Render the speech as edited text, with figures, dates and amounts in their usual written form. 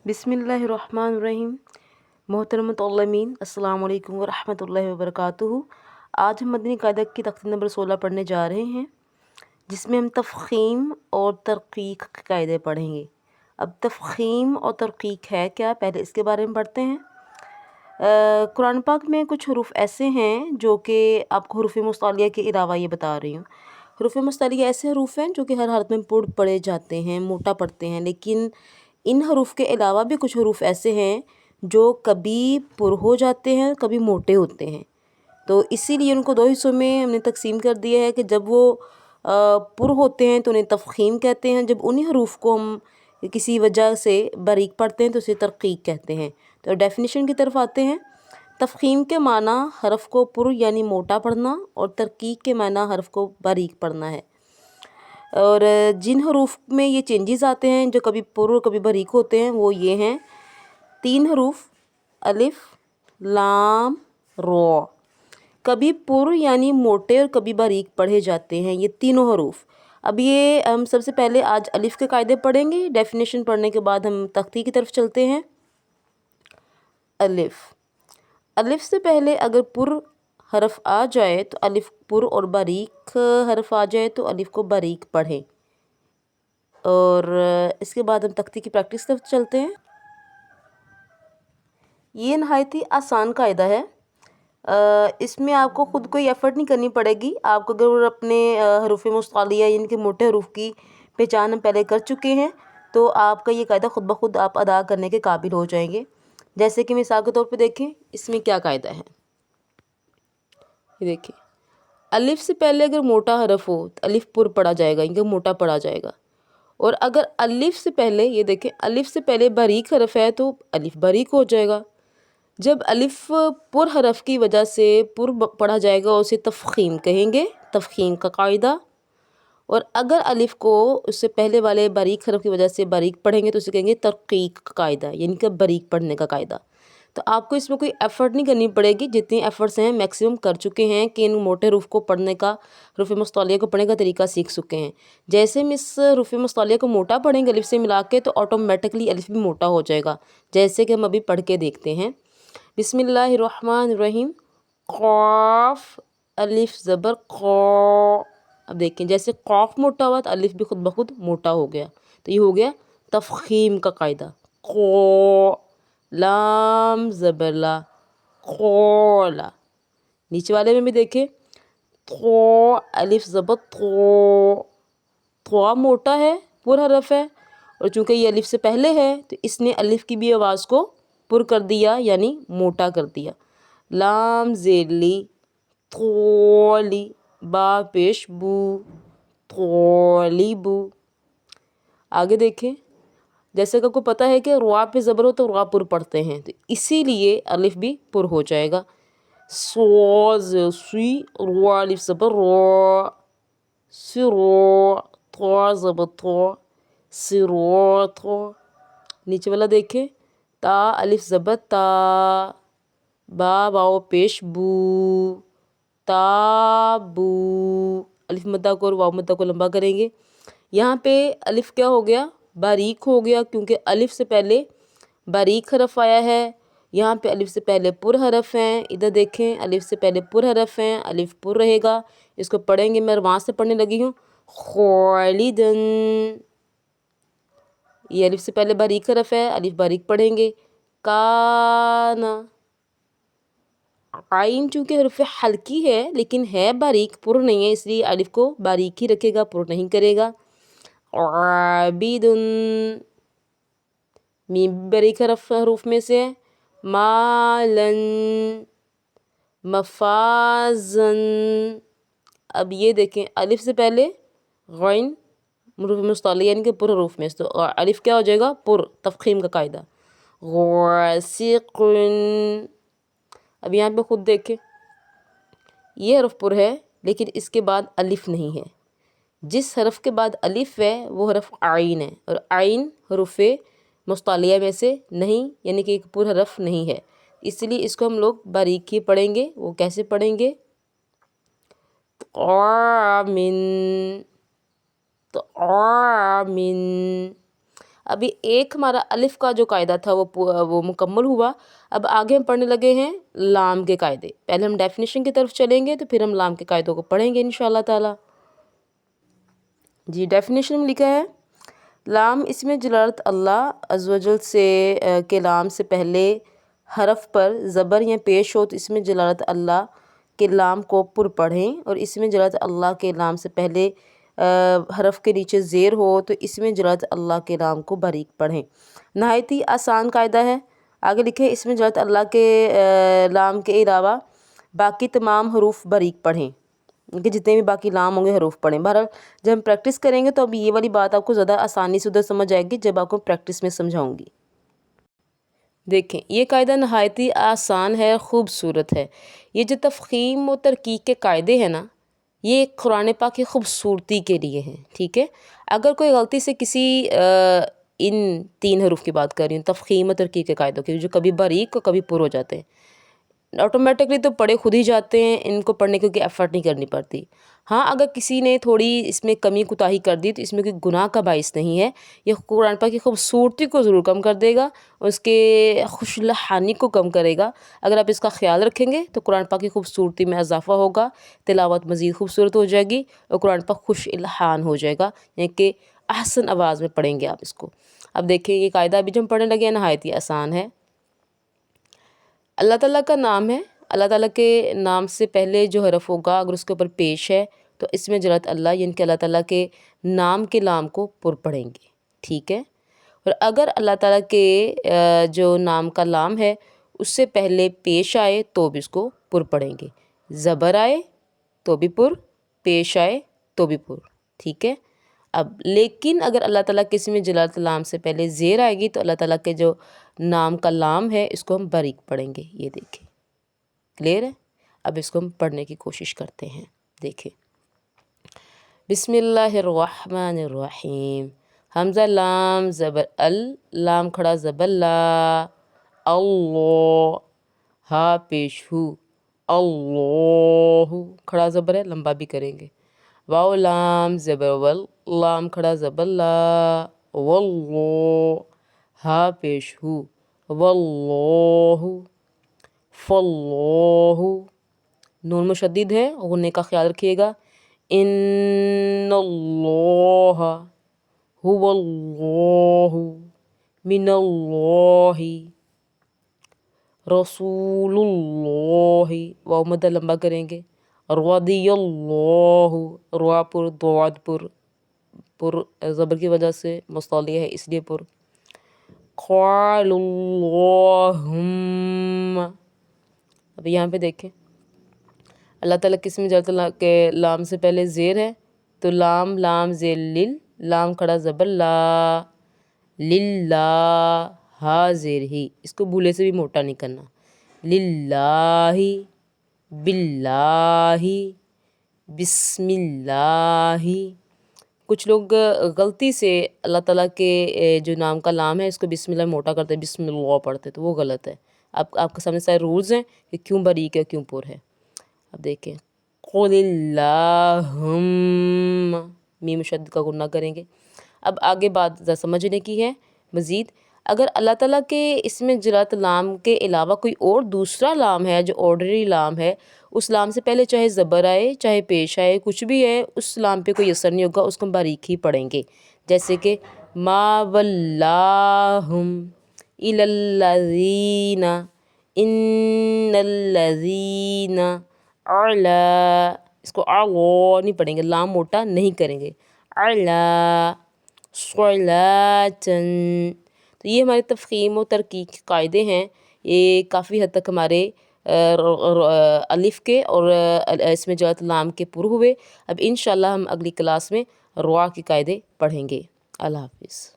बिस्मिल्लाहिर्रहमानिर्रहीम। मोहतरम मुतअल्लिमीन, अस्सलाम वालेकुम व रहमतुल्लाहि व बरकातुहू। आज हम मदनी कायदा की तख्ती नंबर 16 पढ़ने जा रहे हैं, जिसमें हम तफ़ख़ीम और तरक़ीक़ के कायदे पढ़ेंगे। अब तफ़ख़ीम और तरक़ीक़ है क्या, पहले इसके बारे में पढ़ते हैं। कुरान पाक में कुछ हरूफ ऐसे हैं जो कि आपको हरूफ मुस्तलिया के अलावा ये बता रही हूँ। हरूफ मुस्तलिया ऐसे हरूफ हैं जो कि हर हालत में पढ़े जाते हैं, मोटा पढ़ते हैं, लेकिन इन हरूफ के अलावा भी कुछ हरूफ ऐसे हैं जो कभी पुर हो जाते हैं, कभी मोटे होते हैं। तो इसीलिए उनको दो हिस्सों में हमने तकसीम कर दिया है कि जब वो पुर होते हैं तो उन्हें तफ़ख़ीम कहते हैं, जब उन्हीं हरूफ को हम किसी वजह से बारीक पढ़ते हैं तो उसे तरक़ीक़ कहते हैं। तो डेफिनेशन की तरफ आते हैं। तफ़ख़ीम के माना हरफ़ को पुर यानी मोटा पढ़ना, और तरक़ीक़ के माना हरफ़ को बारीक पढ़ना है। और जिन हरूफ में ये चेंजेस आते हैं, जो कभी पुर और कभी बारीक होते हैं, वो ये हैं 3 हरूफ अलिफ लाम रो। कभी पुर यानी मोटे और कभी बारीक पढ़े जाते हैं ये तीनों हरूफ। अब ये हम सबसे पहले आज अलिफ के कायदे पढ़ेंगे। डेफिनेशन पढ़ने के बाद हम तख्ती की तरफ चलते हैं। अलिफ, अलिफ से पहले अगर पुर हरफ आ जाए तो अलिफ पुर, और बारीक हरफ आ जाए तो अलिफ को बारीक पढ़ें। और इसके बाद हम तख्ती की प्रैक्टिस तरफ चलते हैं। ये नहायत ही आसान कायदा है। इसमें आपको ख़ुद कोई एफ़र्ट नहीं करनी पड़ेगी। आपको अगर अपने हरूफ मुस्तलिया यानी कि मोटे हरूफ की पहचान हम पहले कर चुके हैं तो आपका ये कायदा ख़ुद ब खुद आप अदा करने के काबिल हो जाएंगे। जैसे कि मिसाल के तौर पे देखें, इसमें क्या कायदा है। ये देखिए, अलिफ से पहले अगर मोटा हरफ हो तो अलिफ पुर पढ़ा जाएगा, इनका मोटा पढ़ा जाएगा। और अगर अलिफ से पहले, ये देखें, अलिफ से पहले बारीक हरफ है तो अलिफ बारीक हो जाएगा। जब अलिफ पुर हरफ की वजह से पुर पढ़ा जाएगा उसे तफ़ख़ीम कहेंगे, तफ़ख़ीम का कायदा। और अगर अलिफ को उससे पहले वाले बारीक हरफ की वजह से बारीक पढ़ेंगे तो उसे कहेंगे तरक़ीक़ का कायदा, यानी कि बारीक पढ़ने का कायदा। तो आपको इसमें कोई एफ़र्ट नहीं करनी पड़ेगी। जितनी एफ़र्ट्स हैं मैक्सिमम कर चुके हैं कि इन मोटे हरूफ को पढ़ने का, हरूफ मुस्तलिया को पढ़ने का तरीका सीख चुके हैं। जैसे हम इस हरूफ मुस्तलिया को मोटा पढ़ेंगे अलिफ से मिला के, तो ऑटोमेटिकली अलिफ भी मोटा हो जाएगा, जैसे कि हम अभी पढ़ के देखते हैं। बिस्मिल्लाहिर्रहमानिर्रहीम। क़ाफ़ अलिफ ज़बर क़ा। अब देखें, जैसे क़ाफ़ मोटा हुआ तो अलिफ भी खुद ब खुद मोटा हो गया। तो ये हो गया तफ़ख़ीम का कायदा। क़ा, लाम ज़बर ला, क़ौला। नीचे वाले में भी देखें, क़ा अलिफ ज़बर क़ा। क़ा मोटा है, पुर हरफ है, और चूँकि ये अलिफ से पहले है तो इसने अलिफ की भी आवाज़ को पुर कर दिया, यानी मोटा कर दिया। लाम ज़ेली तौली, बा पेश बू, तौलिबू। आगे देखें, जैसे कि आपको पता है कि रुआ पे ज़बर हो तो रुआ पुर पढ़ते हैं, तो इसीलिए अलिफ भी पुर हो जाएगा। सी रुआ अलिफ ज़बर रो, सिरो तो ज़बर तो, सिरो तो। नीचे वाला देखें, ता अलिफ ज़बर ता, बा वाओ पेश बू, ताबू। अलिफ मद्दा को और वाव मद्दा को लंबा करेंगे। यहाँ पे अलिफ क्या हो गया, बारीक हो गया, क्योंकि अलिफ से पहले बारीक हरफ आया है। यहाँ पे अलिफ से पहले पुर हरफ हैं। इधर देखें, अलिफ से पहले पुर हरफ हैं, अलिफ पुर रहेगा। इसको पढ़ेंगे, मैं वहाँ से पढ़ने लगी हूँ। खालिदन, ये अलिफ से पहले बारीक हरफ है, अलिफ बारीक पढ़ेंगे। काना, आइन चूँकि हरफ हल्की है लेकिन है बारीक, पुर नहीं है, इसलिए अलिफ को बारीक ही रखेगा, पुर नहीं करेगा। आबिदुन, मीम बारीक हरूफ में से है। मालन, मफाजन। अब ये देखें, अलिफ से पहले गैन हरूफ मुस्तलिया यानी कि पुर हरूफ में से, तो अलिफ क्या हो जाएगा, पुर, तफ़ख़ीम का कायदा। गासिकुन। अब यहाँ पे खुद देखें, ये हरफ पुर है लेकिन इसके बाद अलिफ नहीं है। जिस हरफ के बाद अलिफ है वो हरफ आइन है, और आइन हरूफ मुस्तलिया में से नहीं, यानी कि एक पुर हरफ नहीं है, इसलिए इसको हम लोग बारीक ही पढ़ेंगे। वो कैसे पढ़ेंगे, आमिन, तो आमिन। ابھی ایک ہمارا الف کا جو قاعدہ تھا وہ مکمل ہوا. اب آگے ہم پڑھنے لگے ہیں لام کے قاعدے. پہلے ہم ڈیفینیشن کی طرف چلیں گے تو پھر ہم لام کے قاعدوں کو پڑھیں گے انشاءاللہ تعالی. جی ڈیفینیشن میں لکھا ہے لام اسم جلالت اللہ عز و جل سے کے لام سے پہلے حرف پر زبر یا پیش ہو تو اسم جلالت اللہ کے لام کو پر پڑھیں، اور اسم جلالت اللہ کے لام سے پہلے حرف کے نیچے زیر ہو تو اسم جلالت اللہ کے لام کو باریک پڑھیں. نہایت ہی آسان قاعدہ ہے. آگے لکھے اسم جلالت اللہ کے لام کے علاوہ باقی تمام حروف باریک پڑھیں، کہ جتنے بھی باقی لام ہوں گے حروف پڑھیں. بہرحال جب ہم پریکٹس کریں گے تو اب یہ والی بات آپ کو زیادہ آسانی سے ادھر سمجھ آئے گی جب آپ کو پریکٹس میں سمجھاؤں گی. دیکھیں یہ قاعدہ نہایت ہی آسان ہے، خوبصورت ہے. یہ جو تفخیم و ترقیق کے قاعدے ہیں نا، یہ قرآن پاک کی خوبصورتی کے لیے ہیں. ٹھیک ہے، اگر کوئی غلطی سے کسی ان 3 حروف کی بات کر رہی ہوں، تفخیم و ترقیق کے قاعدوں کی، جو کبھی باریک اور کبھی پر ہو جاتے ہیں، آٹومیٹکلی تو پڑھے خود ہی جاتے ہیں، ان کو پڑھنے کی کوئی ایفرٹ نہیں کرنی پڑتی. ہاں اگر کسی نے تھوڑی اس میں کمی کوتاہی کر دی تو اس میں کوئی گناہ کا باعث نہیں ہے. یہ قرآن پاک کی خوبصورتی کو ضرور کم کر دے گا اور اس کے خوش لحانی کو کم کرے گا. اگر آپ اس کا خیال رکھیں گے تو قرآن پاک کی خوبصورتی میں اضافہ ہوگا، تلاوت مزید خوبصورت ہو جائے گی اور قرآن پاک خوش الحان ہو جائے گا، یعنی کہ احسن آواز میں پڑھیں گے آپ اس کو. اب دیکھیں یہ قاعدہ ابھی جو ہم پڑھنے لگے ہیں نہایت ہی آسان ہے. اللہ تعالیٰ کا نام ہے، اللہ تعالیٰ کے نام سے پہلے جو حرف ہوگا اگر اس کے اوپر پیش ہے تو اسم جلالت اللہ یعنی کہ اللہ تعالیٰ کے نام کے لام کو پر پڑھیں گے. ٹھیک ہے، اور اگر اللہ تعالیٰ کے جو نام کا لام ہے اس سے پہلے پیش آئے تو بھی اس کو پر پڑھیں گے. زبر آئے تو بھی پر، پیش آئے تو بھی پر. ٹھیک ہے، اب لیکن اگر اللہ تعالیٰ کے اسم جلالت لام سے پہلے زیر آئے گی تو اللہ تعالیٰ کے جو نام کا لام ہے اس کو ہم باریک پڑھیں گے. یہ دیکھیں کلیئر ہے. اب اس کو ہم پڑھنے کی کوشش کرتے ہیں. دیکھیں بسم اللہ الرحمن الرحیم. حمزہ لام زبر ال، لام کھڑا زبر لا، اللہ، ہا پیش ہو، اللہ، کھڑا زبر ہے لمبا بھی کریں گے. واو لام زبر ول، لام کھڑا زبر لا، واللہ، ہا پیش ہو، واللہ، فاللہ، نون مشدد ہے، غنے کا خیال رکھیے گا. ان اللہ هو اللہ من اللہ رسول اللہ، واو مدہ لمبا کریں گے. رضی اللہ، روا پر، ضاد پر زبر کی وجہ سے مستعلیہ ہے اس لیے پر. قال اللہم، اب یہاں پہ دیکھیں اللہ تعالیٰ کے اسم جلالت اللہ کے لام سے پہلے زیر ہے تو لام زیر لل، لام کھڑا زبر لا، للہ، ہا زیر ہی، اس کو بھولے سے بھی موٹا نہیں کرنا. للہ، باللہ، بسم اللہ. کچھ لوگ غلطی سے اللہ تعالیٰ کے جو نام کا لام ہے اس کو بسم اللہ موٹا کرتے ہیں، بسم اللہ پڑھتے، تو وہ غلط ہے. آپ کے سامنے سارے رولز ہیں کہ کیوں باریک ہے کیوں پر ہے. اب دیکھیں قل اللہم، میم شد کا غنہ کریں گے. اب آگے بات ذرا سمجھنے کی ہے مزید. اگر اللہ تعالیٰ کے اسم جلالت لام کے علاوہ کوئی اور دوسرا لام ہے جو آرڈنری لام ہے، اس لام سے پہلے چاہے زبر آئے چاہے پیش آئے کچھ بھی ہے، اس لام پہ کوئی اثر نہیں ہوگا، اس کو ہم باریک ہی پڑھیں گے. جیسے کہ ما ولاہم الی الذین، ان الذین، اعلیٰ، اس کو اعلیٰ نہیں پڑھیں گے، لام موٹا نہیں کریں گے. اعلیٰ صلاۃً. تو یہ ہمارے تفخیم و ترقیق کے قاعدے ہیں. یہ کافی حد تک ہمارے الف کے اور اسم جلالت لام کے پر ہوئے. اب انشاءاللہ ہم اگلی کلاس میں روا کے قاعدے پڑھیں گے. اللہ حافظ.